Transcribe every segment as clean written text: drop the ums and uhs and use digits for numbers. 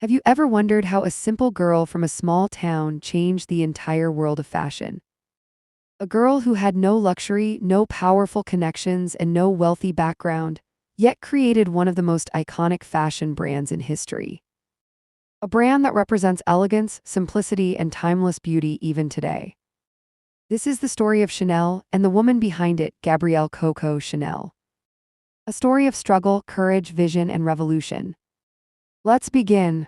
Have you ever wondered how a simple girl from a small town changed the entire world of fashion? A girl who had no luxury, no powerful connections, and no wealthy background, yet created one of the most iconic fashion brands in history. A brand that represents elegance, simplicity, and timeless beauty even today. This is the story of Chanel and the woman behind it, Gabrielle Coco Chanel. A story of struggle, courage, vision, and revolution. Let's begin.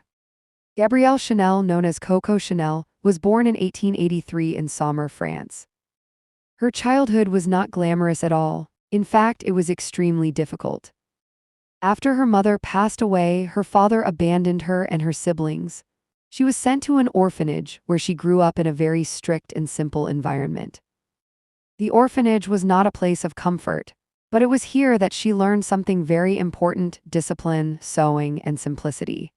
Gabrielle Chanel, known as Coco Chanel, was born in 1883 in Saumur, France. Her childhood was not glamorous at all. In fact, it was extremely difficult. After her mother passed away, her father abandoned her and her siblings. She was sent to an orphanage where she grew up in a very strict and simple environment. The orphanage was not a place of comfort, but it was here that she learned something very important: discipline, sewing, and simplicity.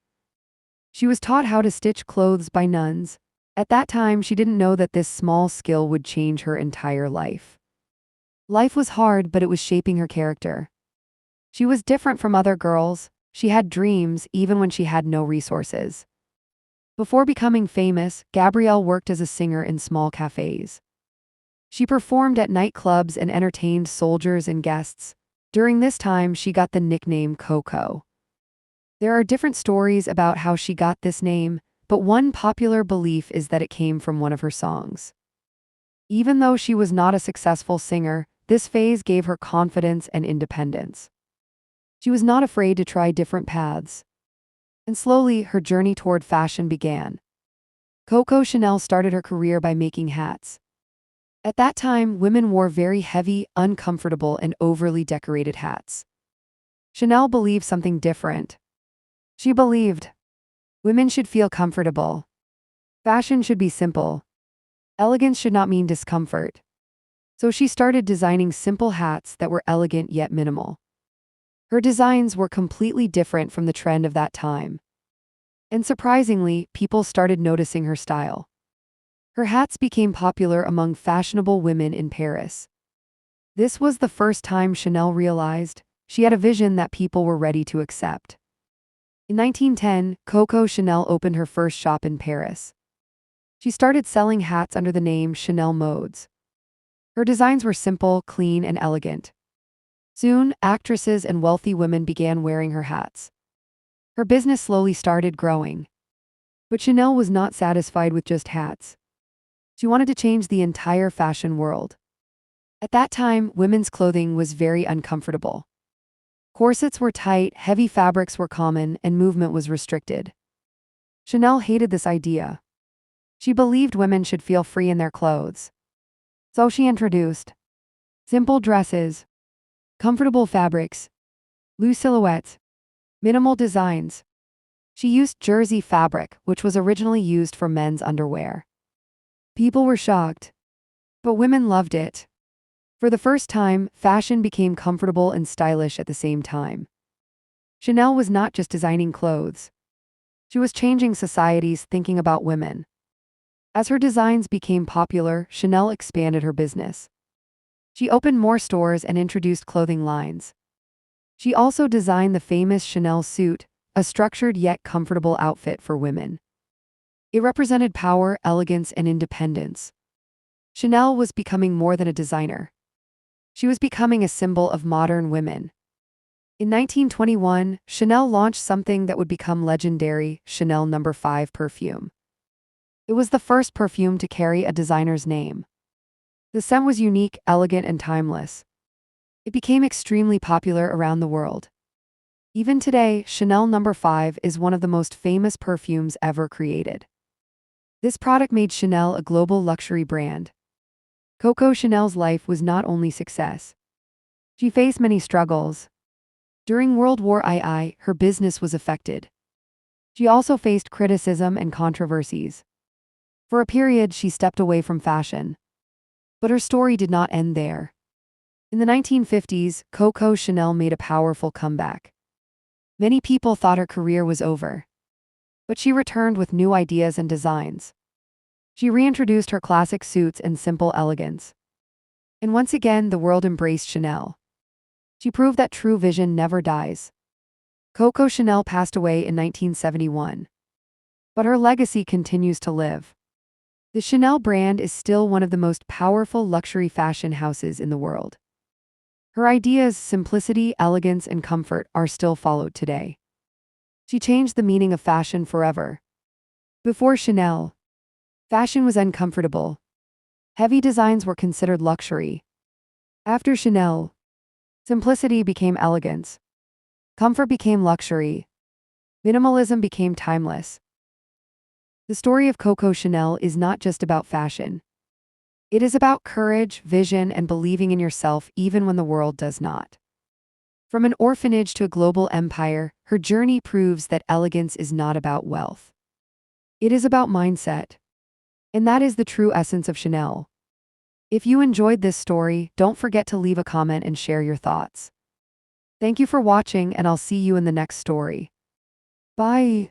She was taught how to stitch clothes by nuns. At that time, she didn't know that this small skill would change her entire life. Life was hard, but it was shaping her character. She was different from other girls. She had dreams, even when she had no resources. Before becoming famous, Gabrielle worked as a singer in small cafes. She performed at nightclubs and entertained soldiers and guests. During this time, she got the nickname Coco. There are different stories about how she got this name, but one popular belief is that it came from one of her songs. Even though she was not a successful singer, this phase gave her confidence and independence. She was not afraid to try different paths. And slowly, her journey toward fashion began. Coco Chanel started her career by making hats. At that time, women wore very heavy, uncomfortable, and overly decorated hats. Chanel believed something different. She believed women should feel comfortable. Fashion should be simple. Elegance should not mean discomfort. So she started designing simple hats that were elegant yet minimal. Her designs were completely different from the trend of that time. And surprisingly, people started noticing her style. Her hats became popular among fashionable women in Paris. This was the first time Chanel realized she had a vision that people were ready to accept. In 1910, Coco Chanel opened her first shop in Paris. She started selling hats under the name Chanel Modes. Her designs were simple, clean, and elegant. Soon, actresses and wealthy women began wearing her hats. Her business slowly started growing. But Chanel was not satisfied with just hats. She wanted to change the entire fashion world. At that time, women's clothing was very uncomfortable. Corsets were tight, heavy fabrics were common, and movement was restricted. Chanel hated this idea. She believed women should feel free in their clothes. So she introduced simple dresses, comfortable fabrics, loose silhouettes, minimal designs. She used jersey fabric, which was originally used for men's underwear. People were shocked, but women loved it. For the first time, fashion became comfortable and stylish at the same time. Chanel was not just designing clothes. She was changing society's thinking about women. As her designs became popular, Chanel expanded her business. She opened more stores and introduced clothing lines. She also designed the famous Chanel suit, a structured yet comfortable outfit for women. It represented power, elegance, and independence. Chanel was becoming more than a designer. She was becoming a symbol of modern women. In 1921, Chanel launched something that would become legendary: Chanel No. 5 perfume. It was the first perfume to carry a designer's name. The scent was unique, elegant, and timeless. It became extremely popular around the world. Even today, Chanel No. 5 is one of the most famous perfumes ever created. This product made Chanel a global luxury brand. Coco Chanel's life was not only success. She faced many struggles. During World War II, her business was affected. She also faced criticism and controversies. For a period, she stepped away from fashion. But her story did not end there. In the 1950s, Coco Chanel made a powerful comeback. Many people thought her career was over. But she returned with new ideas and designs. She reintroduced her classic suits and simple elegance. And once again, the world embraced Chanel. She proved that true vision never dies. Coco Chanel passed away in 1971. but her legacy continues to live. The Chanel brand is still one of the most powerful luxury fashion houses in the world. Her ideas, simplicity, elegance, and comfort are still followed today. She changed the meaning of fashion forever. Before Chanel, fashion was uncomfortable. Heavy designs were considered luxury. After Chanel, simplicity became elegance. Comfort became luxury. Minimalism became timeless. The story of Coco Chanel is not just about fashion. It is about courage, vision, and believing in yourself even when the world does not. From an orphanage to a global empire, her journey proves that elegance is not about wealth. It is about mindset. And that is the true essence of Chanel. If you enjoyed this story, don't forget to leave a comment and share your thoughts. Thank you for watching, and I'll see you in the next story. Bye.